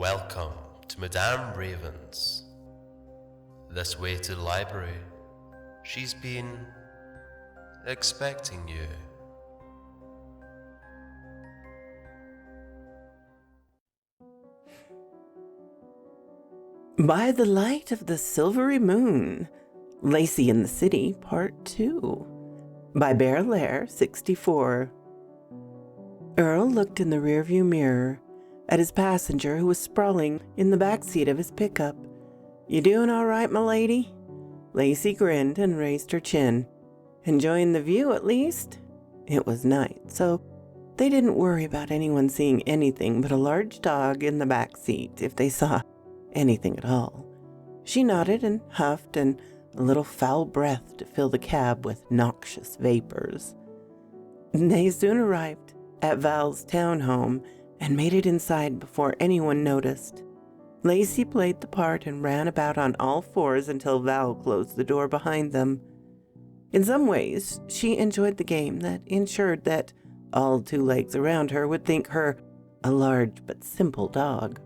Welcome to Madame Raven's. This way to the library. She's been expecting you. By the light of the silvery moon, Lacy in the City, Part 2, by BearLair64. Earl looked in the rearview mirror at his passenger who was sprawling in the back seat of his pickup. "You doing all right, m'lady?" Lacy grinned and raised her chin. "Enjoying the view, at least?" It was night, so they didn't worry about anyone seeing anything but a large dog in the back seat, if they saw anything at all. She nodded and huffed, and a little foul breath to fill the cab with noxious vapors. They soon arrived at Val's townhome and made it inside before anyone noticed. Lacy played the part and ran about on all fours until Val closed the door behind them. In some ways, she enjoyed the game that ensured that all two legs around her would think her a large but simple dog,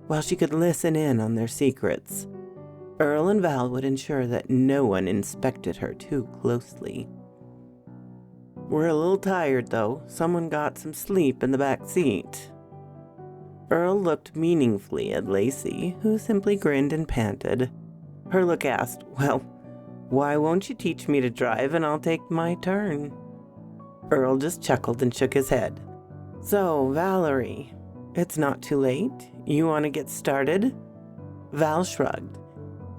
while she could listen in on their secrets. Earl and Val would ensure that no one inspected her too closely. "We're a little tired, though. Someone got some sleep in the back seat." Earl looked meaningfully at Lacy, who simply grinned and panted. Her look asked, "Well, why won't you teach me to drive and I'll take my turn?" Earl just chuckled and shook his head. "So, Valerie, it's not too late. You want to get started?" Val shrugged.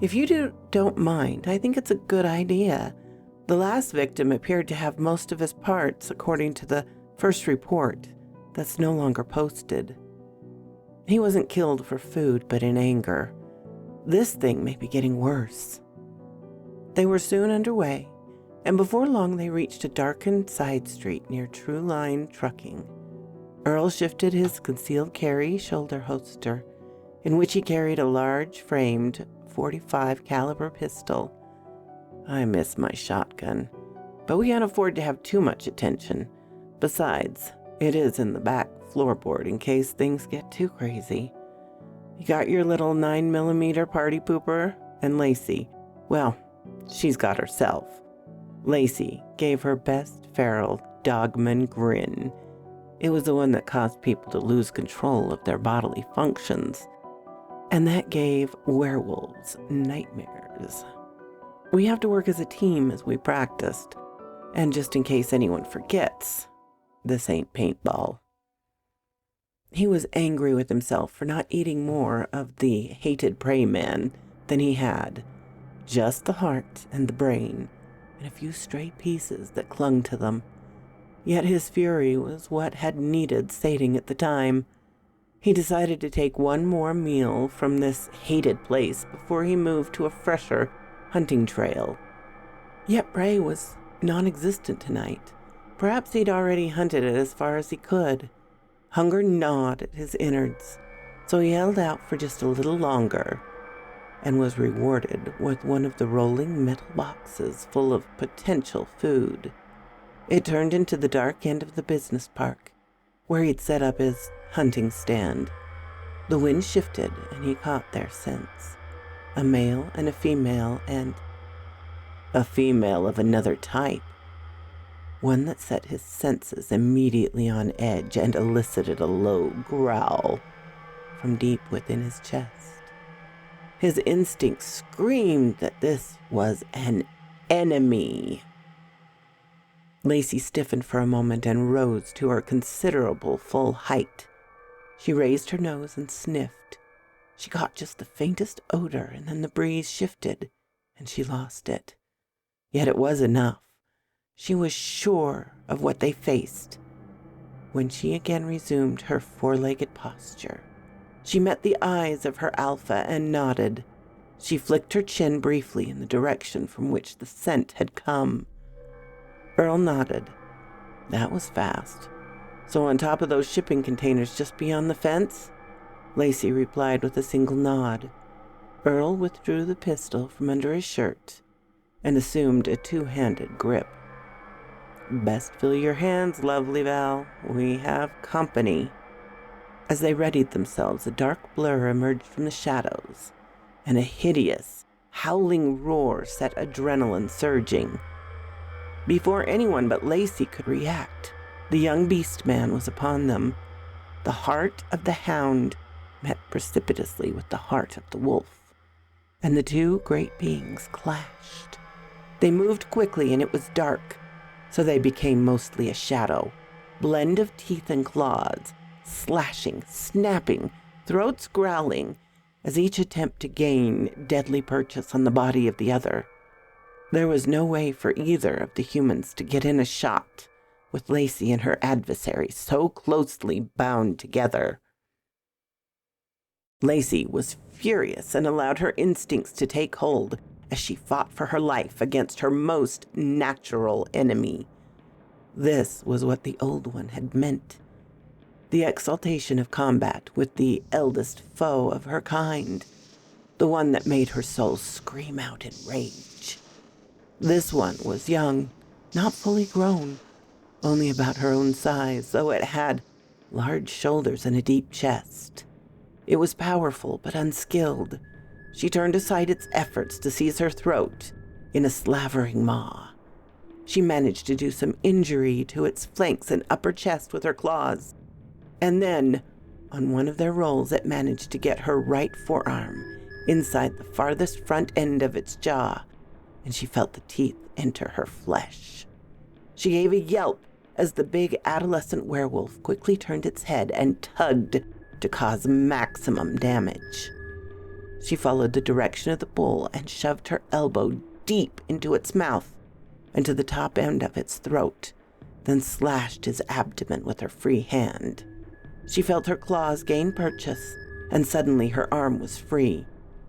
"If you don't mind, I think it's a good idea. The last victim appeared to have most of his parts, according to the first report that's no longer posted. He wasn't killed for food, but in anger. This thing may be getting worse." They were soon underway, and before long they reached a darkened side street near True Line Trucking. Earl shifted his concealed carry shoulder holster, in which he carried a large framed .45 caliber pistol. "I miss my shotgun, but we can't afford to have too much attention. Besides, it is in the back floorboard in case things get too crazy. You got your little 9mm party pooper?" And Lacy, well, she's got herself. Lacy gave her best feral Dogman grin. It was the one that caused people to lose control of their bodily functions, and that gave werewolves nightmares. "We have to work as a team as we practiced, and just in case anyone forgets, this ain't paintball." He was angry with himself for not eating more of the hated prey man than he had. Just the heart and the brain, and a few stray pieces that clung to them. Yet his fury was what had needed sating at the time. He decided to take one more meal from this hated place before he moved to a fresher hunting trail. Yet prey was non-existent tonight. Perhaps he'd already hunted it as far as he could. Hunger gnawed at his innards, so he held out for just a little longer and was rewarded with one of the rolling metal boxes full of potential food. It turned into the dark end of the business park, where he'd set up his hunting stand. The wind shifted, and he caught their scents. A male and a female, and a female of another type. One that set his senses immediately on edge and elicited a low growl from deep within his chest. His instincts screamed that this was an enemy. Lacy stiffened for a moment and rose to her considerable full height. She raised her nose and sniffed. She caught just the faintest odor, and then the breeze shifted, and she lost it. Yet it was enough. She was sure of what they faced. When she again resumed her four-legged posture, she met the eyes of her alpha and nodded. She flicked her chin briefly in the direction from which the scent had come. Earl nodded. That was fast. "So on top of those shipping containers just beyond the fence?" Lacy replied with a single nod. Earl withdrew the pistol from under his shirt and assumed a two-handed grip. "Best fill your hands, lovely Val. We have company." As they readied themselves, a dark blur emerged from the shadows, and a hideous, howling roar set adrenaline surging. Before anyone but Lacy could react, the young beast man was upon them. The heart of the hound met precipitously with the heart of the wolf, and the two great beings clashed. They moved quickly, and it was dark, so they became mostly a shadow, blend of teeth and claws, slashing, snapping, throats growling, as each attempt to gain deadly purchase on the body of the other. There was no way for either of the humans to get in a shot, with Lacy and her adversary so closely bound together. Lacy was furious and allowed her instincts to take hold as she fought for her life against her most natural enemy. This was what the Old One had meant. The exaltation of combat with the eldest foe of her kind, the one that made her soul scream out in rage. This one was young, not fully grown, only about her own size, though it had large shoulders and a deep chest. It was powerful but unskilled. She turned aside its efforts to seize her throat in a slavering maw. She managed to do some injury to its flanks and upper chest with her claws. And then, on one of their rolls, it managed to get her right forearm inside the farthest front end of its jaw, and she felt the teeth enter her flesh. She gave a yelp as the big adolescent werewolf quickly turned its head and tugged to cause maximum damage. She followed the direction of the bull and shoved her elbow deep into its mouth and to the top end of its throat, then slashed his abdomen with her free hand. She felt her claws gain purchase, and suddenly her arm was free,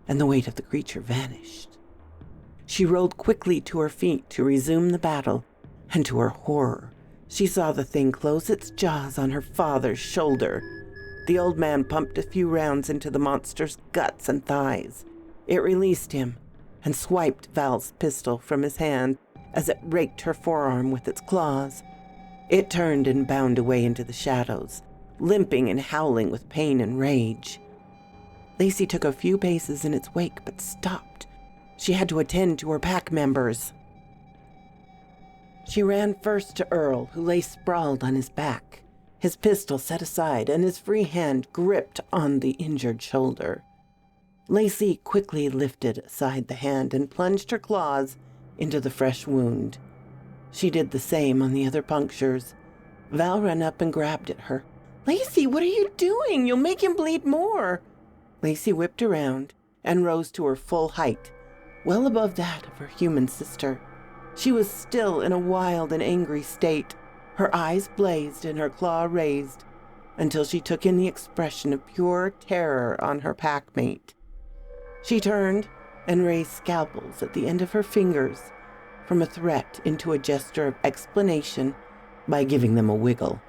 and the weight of the creature vanished. She rolled quickly to her feet to resume the battle, and to her horror, she saw the thing close its jaws on her father's shoulder. The old man pumped a few rounds into the monster's guts and thighs. It released him and swiped Val's pistol from his hand as it raked her forearm with its claws. It turned and bounded away into the shadows, limping and howling with pain and rage. Lacy took a few paces in its wake, but stopped. She had to attend to her pack members. She ran first to Earl, who lay sprawled on his back, his pistol set aside and his free hand gripped on the injured shoulder. Lacy quickly lifted aside the hand and plunged her claws into the fresh wound. She did the same on the other punctures. Val ran up and grabbed at her. "Lacy, what are you doing? You'll make him bleed more." Lacy whipped around and rose to her full height, well above that of her human sister. She was still in a wild and angry state. Her eyes blazed and her claw raised until she took in the expression of pure terror on her packmate. She turned and raised scalpels at the end of her fingers from a threat into a gesture of explanation by giving them a wiggle.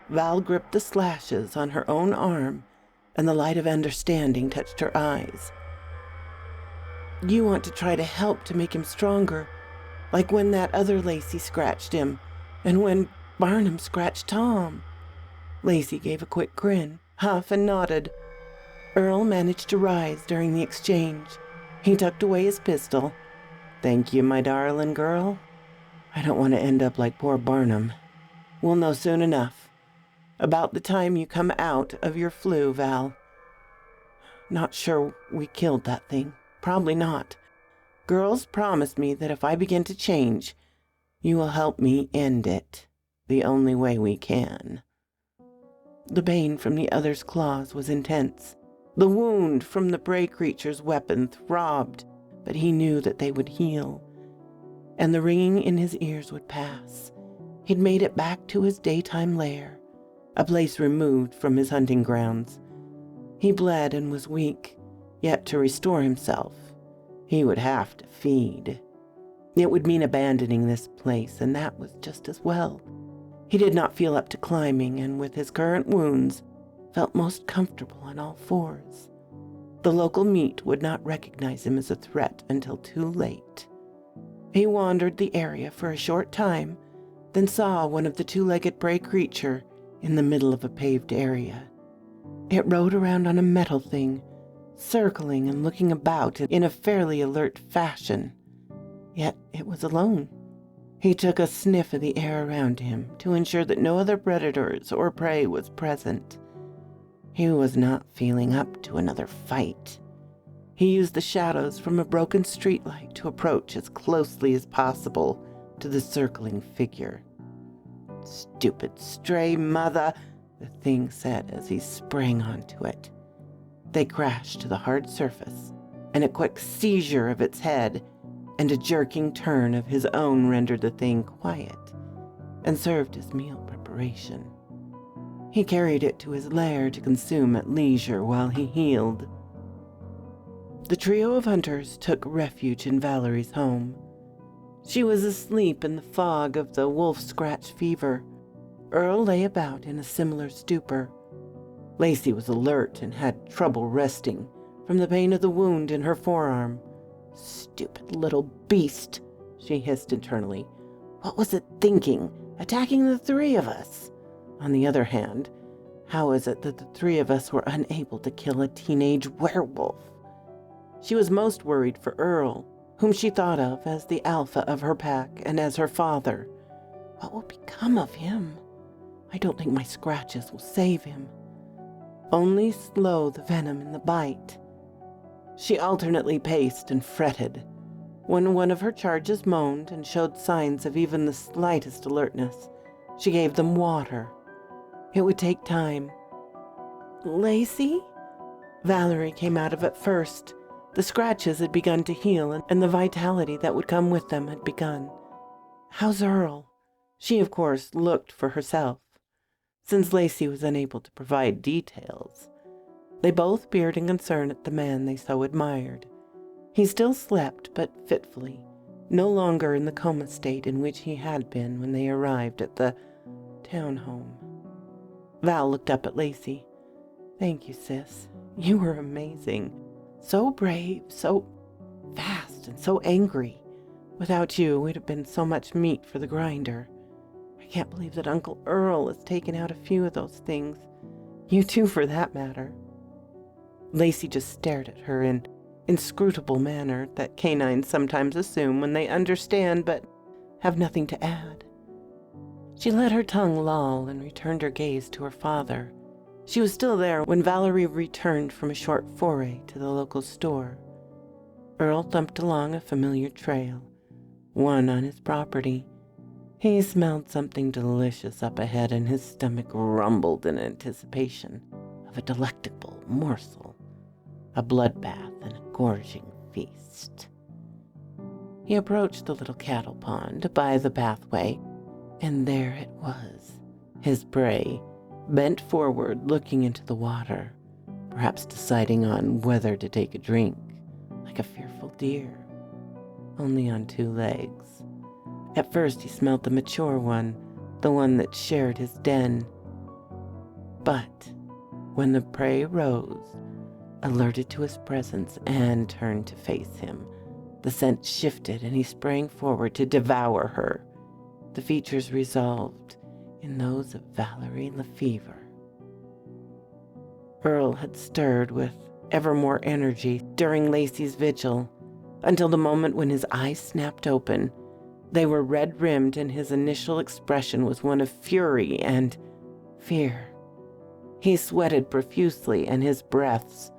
Val gripped the slashes on her own arm, and the light of understanding touched her eyes. "You want to try to help to make him stronger, like when that other Lacy scratched him, and when Barnum scratched Tom." Lacy gave a quick grin, huffed, and nodded. Earl managed to rise during the exchange. He tucked away his pistol. "Thank you, my darling girl. I don't want to end up like poor Barnum. We'll know soon enough. About the time you come out of your flu, Val. Not sure we killed that thing. Probably not. Girls promised me that if I begin to change, you will help me end it the only way we can." The pain from the other's claws was intense. The wound from the Bray creature's weapon throbbed, but he knew that they would heal, and the ringing in his ears would pass. He'd made it back to his daytime lair, a place removed from his hunting grounds. He bled and was weak, yet to restore himself, he would have to feed. It would mean abandoning this place, and that was just as well. He did not feel up to climbing, and with his current wounds, felt most comfortable on all fours. The local meat would not recognize him as a threat until too late. He wandered the area for a short time, then saw one of the two-legged Bray creature in the middle of a paved area. It rode around on a metal thing, circling and looking about in a fairly alert fashion. Yet it was alone. He took a sniff of the air around him to ensure that no other predators or prey was present. He was not feeling up to another fight. He used the shadows from a broken streetlight to approach as closely as possible to the circling figure. "Stupid stray mother," the thing said as he sprang onto it. They crashed to the hard surface, and a quick seizure of its head and a jerking turn of his own rendered the thing quiet and served as meal preparation. He carried it to his lair to consume at leisure while he healed. The trio of hunters took refuge in Valerie's home. She was asleep in the fog of the wolf-scratch fever. Earl lay about in a similar stupor. Lacy was alert and had trouble resting from the pain of the wound in her forearm. "Stupid little beast," she hissed internally. "What was it thinking, attacking the three of us? On the other hand, how is it that the three of us were unable to kill a teenage werewolf?" She was most worried for Earl, whom she thought of as the alpha of her pack and as her father. What will become of him? I don't think my scratches will save him. Only slow the venom in the bite. She alternately paced and fretted. When one of her charges moaned and showed signs of even the slightest alertness, she gave them water. It would take time. "Lacy?" Valerie came out of it first. The scratches had begun to heal, and the vitality that would come with them had begun. "How's Earl?" She, of course, looked for herself, since Lacy was unable to provide details. They both peered in concern at the man they so admired. He still slept, but fitfully, no longer in the coma state in which he had been when they arrived at the townhome. Val looked up at Lacy. "Thank you, sis. You were amazing. So brave, so fast, and so angry. Without you, we'd have been so much meat for the grinder. I can't believe that Uncle Earl has taken out a few of those things. You too, for that matter." Lacy just stared at her in inscrutable manner that canines sometimes assume when they understand but have nothing to add. She let her tongue loll and returned her gaze to her father. She was still there when Valerie returned from a short foray to the local store. Earl thumped along a familiar trail, one on his property. He smelled something delicious up ahead, and his stomach rumbled in anticipation of a delectable morsel, a bloodbath and a gorging feast. He approached the little cattle pond by the pathway, and there it was, his prey, bent forward looking into the water, perhaps deciding on whether to take a drink, like a fearful deer, only on two legs. At first he smelled the mature one, the one that shared his den. But when the prey rose, alerted to his presence, and turned to face him, the scent shifted and he sprang forward to devour her, the features resolved in those of Valerie Lefevre. Earl had stirred with ever more energy during Lacy's vigil, until the moment when his eyes snapped open. They were red-rimmed, and his initial expression was one of fury and fear. He sweated profusely, and his breaths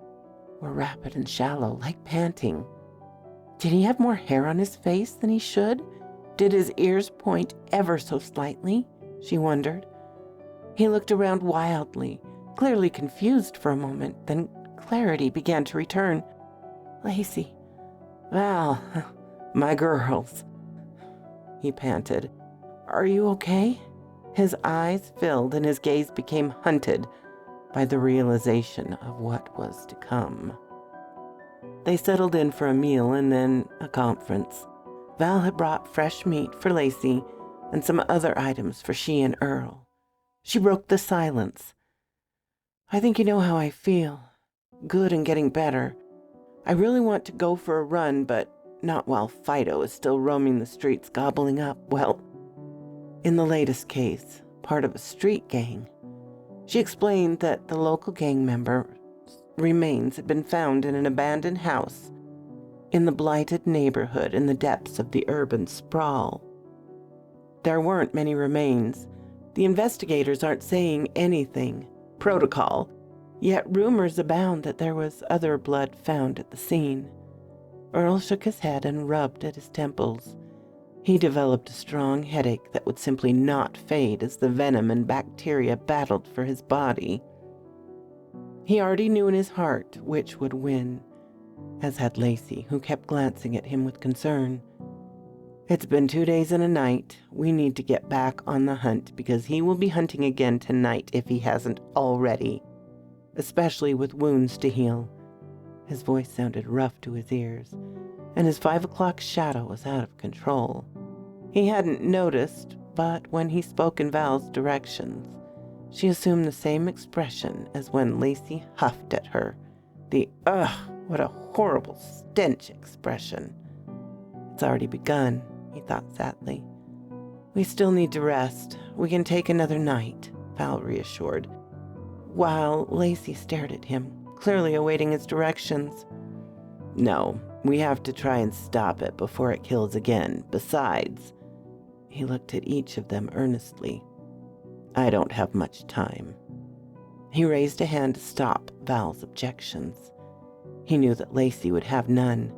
were rapid and shallow, like panting. Did he have more hair on his face than he should? Did his ears point ever so slightly? She wondered. He looked around wildly, clearly confused for a moment, then clarity began to return. "Lacy, Val, my girls," he panted. "Are you okay?" His eyes filled and his gaze became hunted by the realization of what was to come. They settled in for a meal and then a conference. Val had brought fresh meat for Lacy and some other items for she and Earl. She broke the silence. "I think you know how I feel. Good and getting better. I really want to go for a run, but not while Fido is still roaming the streets gobbling up, well, in the latest case, part of a street gang." She explained that the local gang member's remains had been found in an abandoned house in the blighted neighborhood in the depths of the urban sprawl. There weren't many remains. The investigators aren't saying anything. Protocol. Yet rumors abound that there was other blood found at the scene. Earl shook his head and rubbed at his temples. He developed a strong headache that would simply not fade as the venom and bacteria battled for his body. He already knew in his heart which would win, as had Lacy, who kept glancing at him with concern. It's been 2 days and a night. We need to get back on the hunt because he will be hunting again tonight if he hasn't already, especially with wounds to heal. His voice sounded rough to his ears, and his 5 o'clock shadow was out of control. He hadn't noticed, but when he spoke in Val's directions, she assumed the same expression as when Lacy huffed at her. The "ugh, what a horrible stench" expression. It's already begun, he thought sadly. We still need to rest. We can take another night, Val reassured, while Lacy stared at him, clearly awaiting his directions. No, we have to try and stop it before it kills again. Besides, he looked at each of them earnestly. I don't have much time. He raised a hand to stop Val's objections. He knew that Lacy would have none.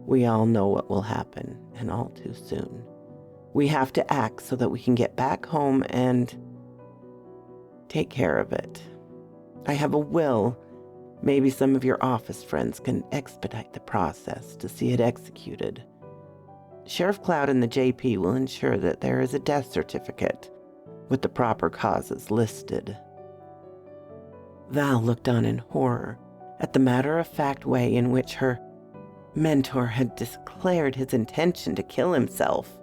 We all know what will happen, and all too soon. We have to act so that we can get back home and take care of it. I have a will. Maybe some of your office friends can expedite the process to see it executed. Sheriff Cloud and the JP will ensure that there is a death certificate with the proper causes listed. Val looked on in horror at the matter-of-fact way in which her mentor had declared his intention to kill himself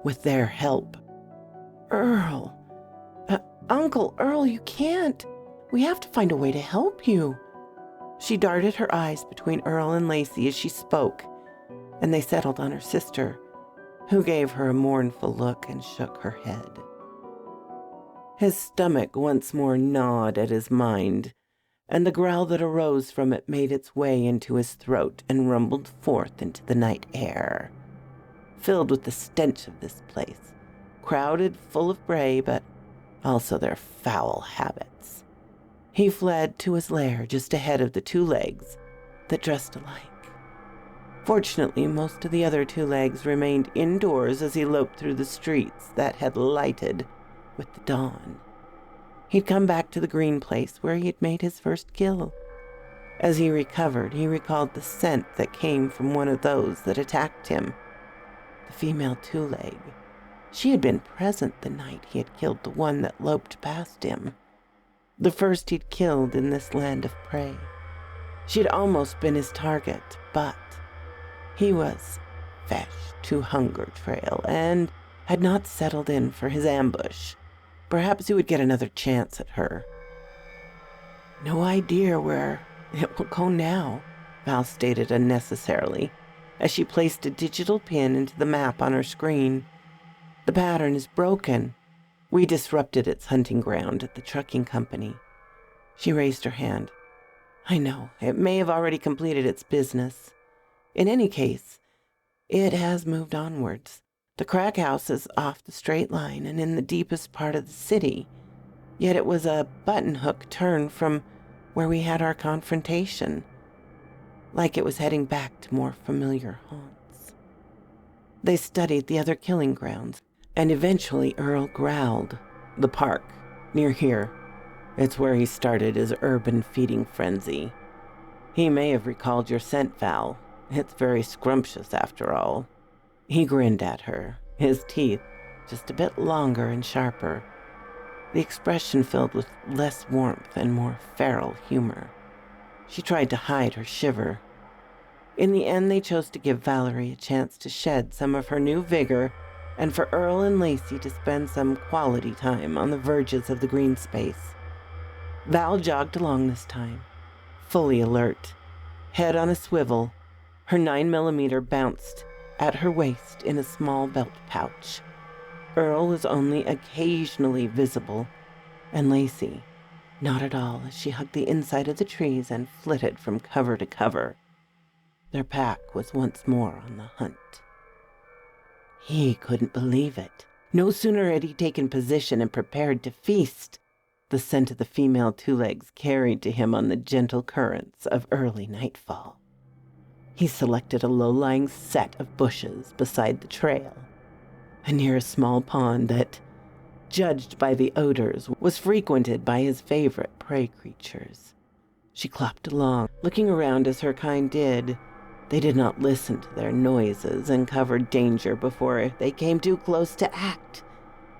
with their help. Earl! Uncle Earl, you can't! We have to find a way to help you. She darted her eyes between Earl and Lacy as she spoke, and they settled on her sister, who gave her a mournful look and shook her head. His stomach once more gnawed at his mind, and the growl that arose from it made its way into his throat and rumbled forth into the night air, filled with the stench of this place, crowded full of prey, but also their foul habits. He fled to his lair just ahead of the 2 legs that dressed alike. Fortunately, most of the other 2 legs remained indoors as he loped through the streets that had lighted with the dawn. He'd come back to the green place where he had made his first kill. As he recovered, he recalled the scent that came from one of those that attacked him. The female 2-leg. She had been present the night he had killed the one that loped past him. The first he'd killed in this land of prey. She'd almost been his target, but he was fresh to hunger trail and had not settled in for his ambush. Perhaps he would get another chance at her. No idea where it will go now, Val stated unnecessarily, as she placed a digital pin into the map on her screen. The pattern is broken. We disrupted its hunting ground at the trucking company. She raised her hand. I know, it may have already completed its business. In any case, it has moved onwards. The crack house is off the straight line and in the deepest part of the city, yet it was a button-hook turn from where we had our confrontation, like it was heading back to more familiar haunts. They studied the other killing grounds, and eventually Earl growled. The park, near here. It's where he started his urban feeding frenzy. He may have recalled your scent, Val. It's very scrumptious after all. He grinned at her, his teeth just a bit longer and sharper, the expression filled with less warmth and more feral humor. She tried to hide her shiver. In the end, they chose to give Valerie a chance to shed some of her new vigor and for Earl and Lacy to spend some quality time on the verges of the green space. Val jogged along this time, fully alert, head on a swivel. Her 9mm bounced at her waist in a small belt pouch. Earl was only occasionally visible, and Lacy, Not at all, as she hugged the inside of the trees and flitted from cover to cover. Their pack was once more on the hunt. He couldn't believe it. No sooner had he taken position and prepared to feast, the scent of the female two-legs carried to him on the gentle currents of early nightfall. He selected a low-lying set of bushes beside the trail, and near a small pond that, judged by the odors, was frequented by his favorite prey creatures. She clopped along, looking around as her kind did. They did not listen to their noises and covered danger before they came too close to act.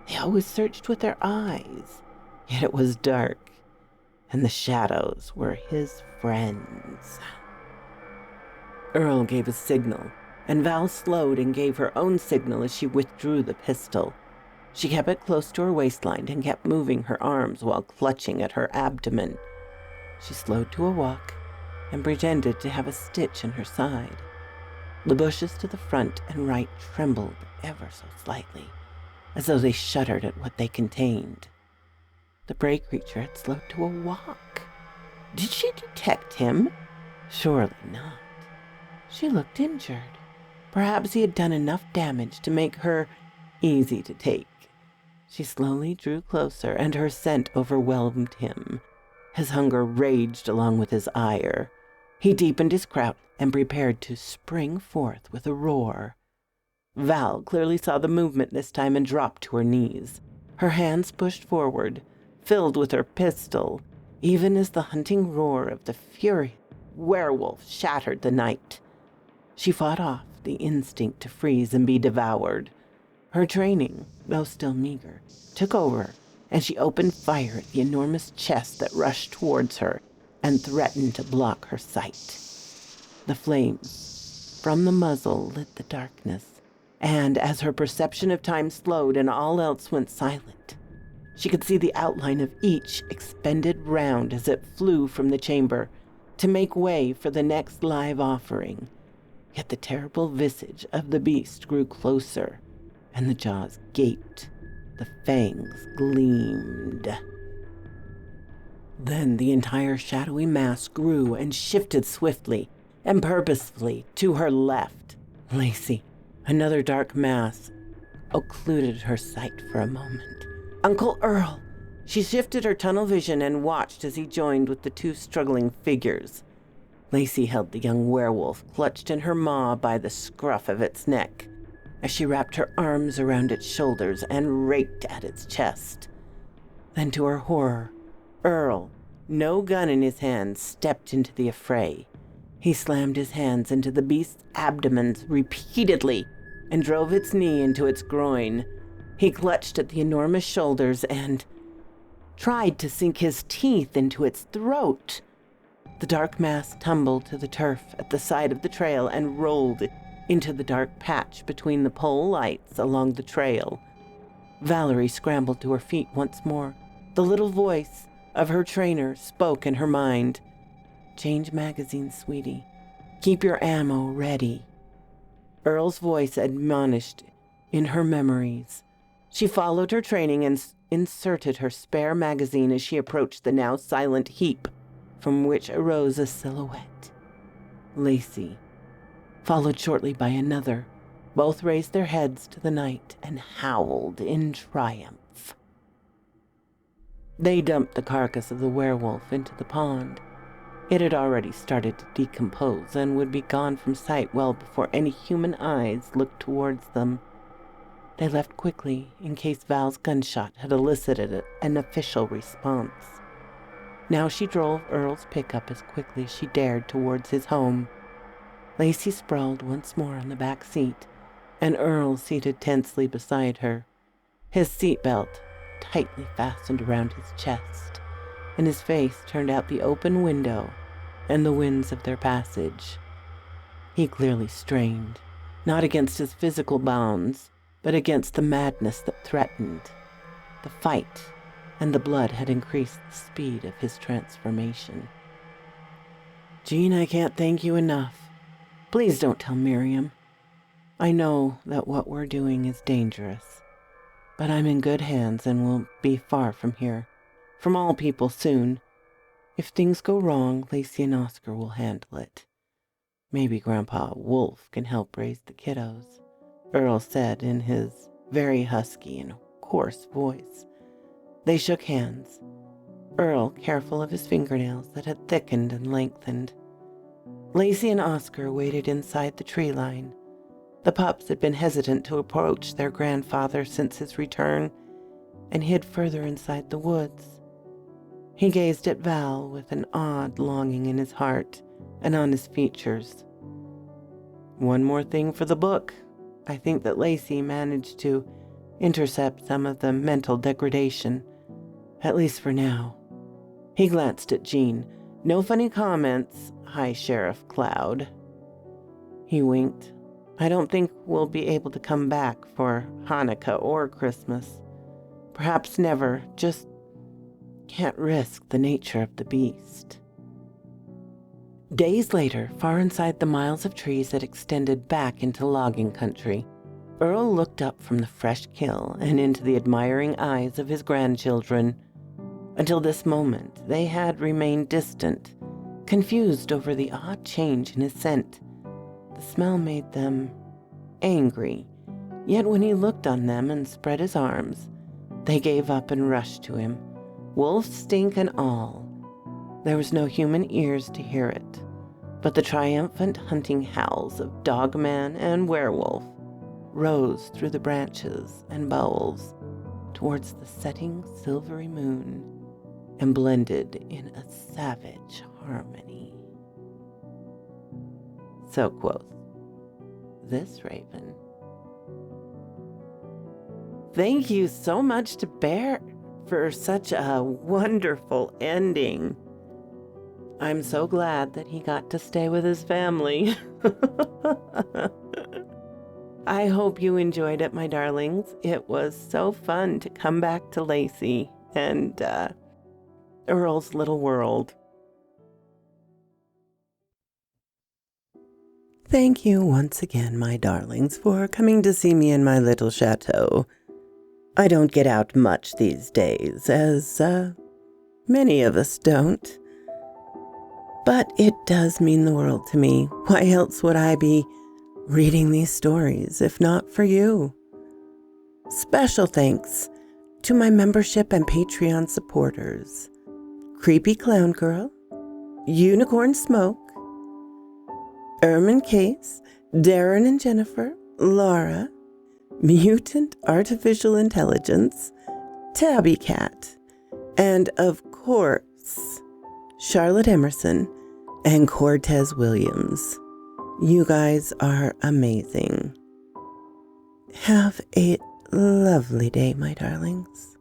They always searched with their eyes, yet it was dark, and the shadows were his friends. Earl gave a signal, and Val slowed and gave her own signal as she withdrew the pistol. She kept it close to her waistline and kept moving her arms while clutching at her abdomen. She slowed to a walk and pretended to have a stitch in her side. The bushes to the front and right trembled ever so slightly, as though they shuddered at what they contained. The prey creature had slowed to a walk. Did she detect him? Surely not. She looked injured. Perhaps he had done enough damage to make her easy to take. She slowly drew closer, and her scent overwhelmed him. His hunger raged along with his ire. He deepened his crouch and prepared to spring forth with a roar. Val clearly saw the movement this time and dropped to her knees. Her hands pushed forward, filled with her pistol, even as the hunting roar of the furious werewolf shattered the night. She fought off the instinct to freeze and be devoured. Her training, though still meager, took over, and she opened fire at the enormous chest that rushed towards her and threatened to block her sight. The flames from the muzzle lit the darkness, and as her perception of time slowed and all else went silent, she could see the outline of each expended round as it flew from the chamber to make way for the next live offering. Yet the terrible visage of the beast grew closer, and the jaws gaped, the fangs gleamed. Then the entire shadowy mass grew and shifted swiftly and purposefully to her left. Lacy, another dark mass, occluded her sight for a moment. Uncle Earl! She shifted her tunnel vision and watched as he joined with the two struggling figures. Lacy held the young werewolf clutched in her maw by the scruff of its neck, as she wrapped her arms around its shoulders and raked at its chest. Then to her horror, Earl, no gun in his hand, stepped into the affray. He slammed his hands into the beast's abdomen repeatedly and drove its knee into its groin. He clutched at the enormous shoulders and tried to sink his teeth into its throat. The dark mass tumbled to the turf at the side of the trail and rolled into the dark patch between the pole lights along the trail. Valerie scrambled to her feet once more. The little voice of her trainer spoke in her mind. "Change magazines, sweetie. Keep your ammo ready." Earl's voice admonished in her memories. She followed her training and inserted her spare magazine as she approached the now silent heap from which arose a silhouette. Lacy, followed shortly by another. Both raised their heads to the night and howled in triumph. They dumped the carcass of the werewolf into the pond. It had already started to decompose and would be gone from sight well before any human eyes looked towards them. They left quickly in case Val's gunshot had elicited an official response. Now she drove Earl's pickup as quickly as she dared towards his home. Lacy sprawled once more on the back seat, and Earl seated tensely beside her, his seatbelt tightly fastened around his chest, and his face turned out the open window and the winds of their passage. He clearly strained, not against his physical bounds, but against the madness that threatened. The fight and the blood had increased the speed of his transformation. "Jean, I can't thank you enough. Please don't tell Miriam. I know that what we're doing is dangerous, but I'm in good hands and will be far from here. from all people soon. If things go wrong, Lacy and Oscar will handle it. Maybe Grandpa Wolf can help raise the kiddos, Earl said in his very husky and coarse voice. They shook hands, Earl careful of his fingernails that had thickened and lengthened. Lacy and Oscar waited inside the tree line. The pups had been hesitant to approach their grandfather since his return and hid further inside the woods. He gazed at Val with an odd longing in his heart and on his features. One more thing for the book. I think that Lacy managed to intercept some of the mental degradation, at least for now. He glanced at Jean. No funny comments, High Sheriff Cloud. He winked. I don't think we'll be able to come back for Hanukkah or Christmas. Perhaps never. Just can't risk the nature of the beast. Days later, far inside the miles of trees that extended back into logging country, Earl looked up from the fresh kill and into the admiring eyes of his grandchildren. Until this moment, they had remained distant, confused over the odd change in his scent. The smell made them angry, yet when he looked on them and spread his arms, they gave up and rushed to him, wolf stink and all. There was no human ears to hear it, but the triumphant hunting howls of Dogman and Werewolf rose through the branches and boughs towards the setting silvery moon and blended in a savage harmony. So quoth this raven. Thank you so much to Bear for such a wonderful ending. I'm so glad that he got to stay with his family. I hope you enjoyed it, my darlings. It was so fun to come back to Lacy and Earl's little world. Thank you once again, my darlings, for coming to see me in my little chateau. I don't get out much these days, as many of us don't. But it does mean the world to me. Why else would I be reading these stories, if not for you? Special thanks to my membership and Patreon supporters, Creepy Clown Girl, Unicorn Smoke, Ermin Case, Darren and Jennifer, Laura, Mutant Artificial Intelligence, Tabby Cat, and of course, Charlotte Emerson and Cortez Williams. You guys are amazing. Have a lovely day, my darlings.